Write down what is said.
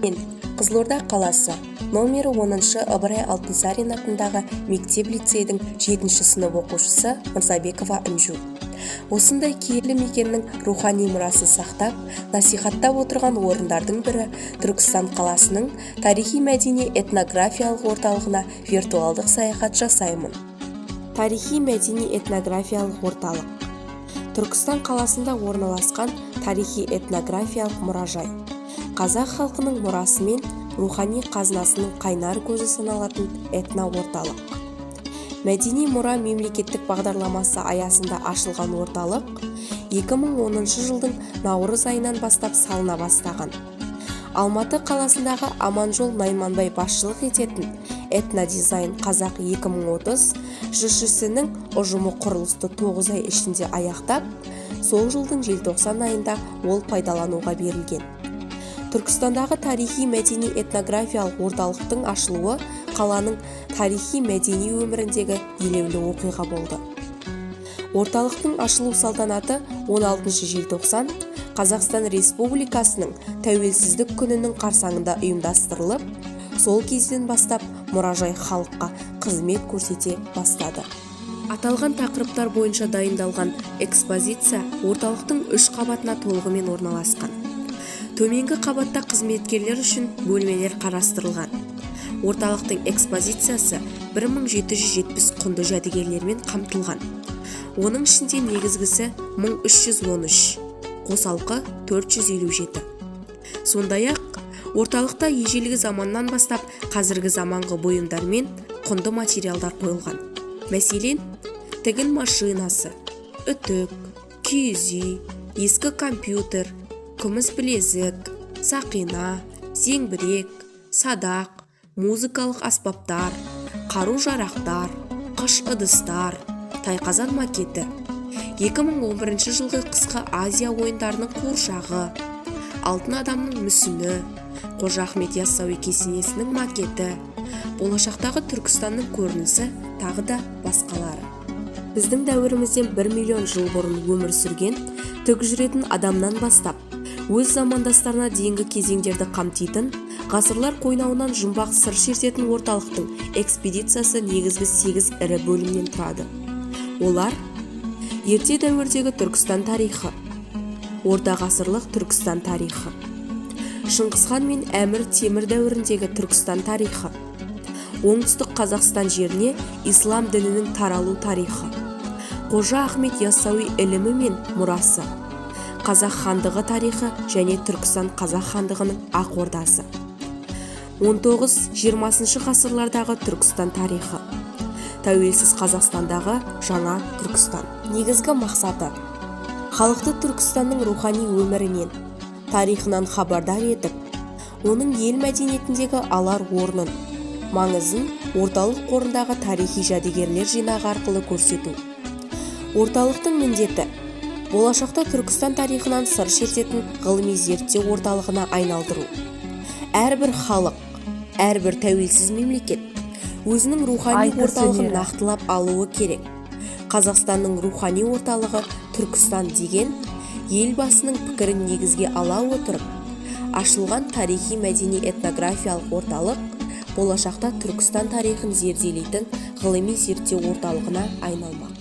мен Қызылорда қаласы номері 10-шы Ыбырай Алтынсарин атындағы мектеп-лицейдің 7-ші сынып оқушысы Мырзабекова Үнжу. Осындай киелі мекеннің рухани мұрасын сақтап, насихаттап отырған орындардың бірі Түркістан қаласының тарихи-мәдени этнографиялық орталығына виртуалдық саяхат жасаймын. Тарихи-мәдени этнографиялық орталық Түркістан қаласында орналасқан тарихи-этнографиялық мұражай. Қазақ халқының мұрасы мен рухани қазынасының қайнар көзі саналатын этно-орталық. Мәдени мұра мемлекеттік бағдарламасы аясында ашылған орталық 2010 жылдың наурыз айынан бастап салына бастаған. Алматы қаласындағы Аманжол Найманбай басшылық ететін этнодизайн қазақ 2030 ЖШС-нің ұжымы құрылысты 9 ай ішінде аяқтап, сол жылдың желтоқсан айында ол пайдалануға берілген. Түркістандағы тарихи-мәдени этнографиялық орталықтың ашылуы қаланың тарихи-мәдени өміріндегі елеулі оқиға болды. Орталықтың ашылу салтанаты 16 желтоқсан Қазақстан Республикасының тәуелсіздік күнінің қарсаңында ұйымдастырылып, сол кезден бастап мұражай халыққа қызмет көрсете бастады. Аталған тақырыптар бойынша дайындалған экспозиция орталықтың 3 қабатына толығымен орналасқан. Төменгі қабатта қызметкерлер үшін бөлмелер қарастырылған. Орталықтың экспозициясы 1770 құнды жәдігерлермен қамтылған. Оның ішінде негізгісі 1313, қосалқы 457. Сондай-ақ, орталықта ежелгі заманнан бастап қазіргі заманғы бұйымдар мен құнды материалдар қойылған. Мәселен, тігін машинасы, үтік, киіз үй, ескі компьютер, күміс білезік, сақина, зеңбірек, садақ, музыкалық аспаптар, қару-жарақтар, қыш ыдыстар, тайқазан макеті, 2011 жылғы қысқы Азия ойындарының қуыршағы, алтын адамның мүсіні, Қожа Ахмет Яссауи кесенесінің макеті, болашақтағы Түркістанның көрінісі, тағы да басқалары. Біздің дәуірімізден 1 миллион жыл бұрын өмір сүрген, тік жүретін адамнан бастап, өз замандастарына дейінгі кезеңдерді қамтитын, ғасырлар қойнауынан жұмбақ сыр шертетін орталықтың экспедициясы негізгі 8 ірі бөлімнен тұрады. Олар: ерте дәуірдегі Түркістан тарихы, орта ғасырлық Түркістан тарихы, Шыңғысхан мен Әмір Темір дәуіріндегі Түркістан тарихы, оңтүстік Қазақстан жеріне ислам дінінің таралу тарихы, Қожа Ахмет Яссауи ілімі мен мұрасы, Қазақ хандығы тарихы және Түркістан Қазақ хандығының ақ ордасы. 19-20 ғасырлардағы Түркістан тарихы, тәуелсіз Қазақстандағы жаңа Түркістан. Негізгі мақсаты: халықты Түркістанның рухани өмірінен, тарихынан хабардар етіп, оның ел мәдениетіндегі алар орнын, маңызын орталық қорындағы тарихи жәдігерлер жинағы арқылы көрсету. Орталықтың міндеті: болашақта Түркістан тарихынан сыр шертетін ғылыми зерттеу орталығына айналдыру. Әрбір халық, әрбір тәуелсіз мемлекет өзінің рухани орталығын нақтылап алуы керек. Қазақстанның рухани орталығы Түркістан деген елбасының пікірін негізге ала отырып, ашылған тарихи-мәдени этнографиялық орталық болашақта Түркістан тарихын зерделейтін ғылыми зерттеу орталығына айналмақ.